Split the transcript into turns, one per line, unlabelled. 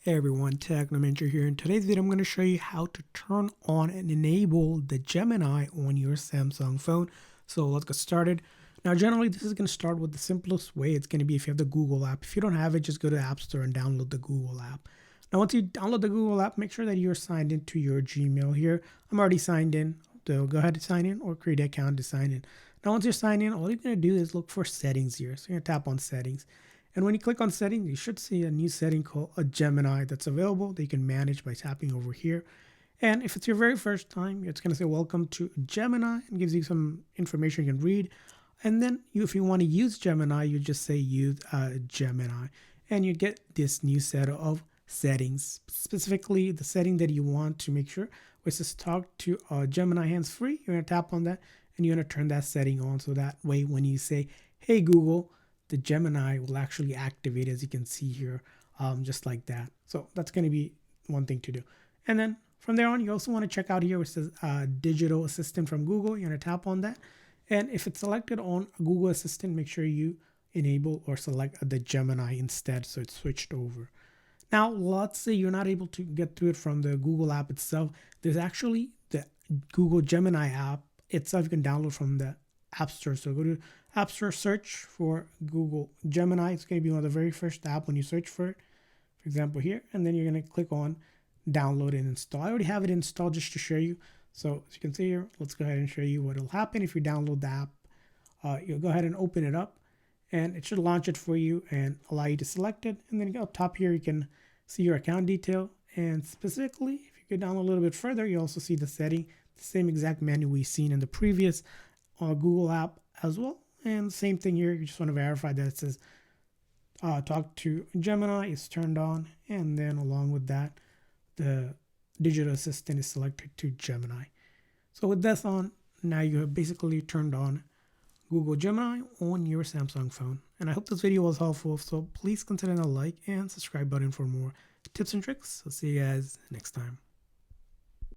Hey everyone, Technomentary here. In today's video, I'm going to show you how to turn on and enable the Gemini on your Samsung phone. So let's get started. Now, generally, this is going to start with the simplest way. It's going to be if you have the Google app. If you don't have it, just go to the App Store and download the Google app. Now, once you download the Google app, make sure that you're signed into your Gmail here. I'm already signed in, so go ahead and sign in or create an account to sign in. Now, once you're signed in, all you're going to do is look for settings here. So you're going to tap on settings. And when you click on settings, you should see a new setting called a Gemini that's available that you can manage by tapping over here. And if it's your very first time, it's going to say welcome to Gemini and gives you some information you can read. And then if you want to use Gemini, you just say use Gemini and you get this new set of settings, specifically the setting that you want to make sure, which is talk to Gemini hands-free. You're going to tap on that and you're going to turn that setting on. So that way, when you say, hey, Google, the Gemini will actually activate, as you can see here, just like that. So that's going to be one thing to do. And then from there on, you also want to check out here, which says Digital Assistant from Google. You're going to tap on that. And if it's selected on Google Assistant, make sure you enable or select the Gemini instead, so it's switched over. Now, let's say you're not able to get to it from the Google app itself. There's actually the Google Gemini app itself you can download from the App Store. So go to App Store, search for Google Gemini. It's going to be one of the very first app when you search for it, for example here, and then you're going to click on download and install. I already have it installed just to show you. So as you can see here, let's go ahead and show you what will happen if you download the app. You'll go ahead and open it up and it should launch it for you and allow you to select it. And then up top here, you can see your account detail. And specifically, if you go down a little bit further, you also see the setting, the same exact menu we've seen in the previous Google app as well. And same thing here, you just want to verify that it says talk to Gemini is turned on, and then along with that, the digital assistant is selected to Gemini. So with this on, now you have basically turned on Google Gemini on your Samsung phone. And I hope this video was helpful, so please consider a like and subscribe button for more tips and tricks. I'll see you guys next time.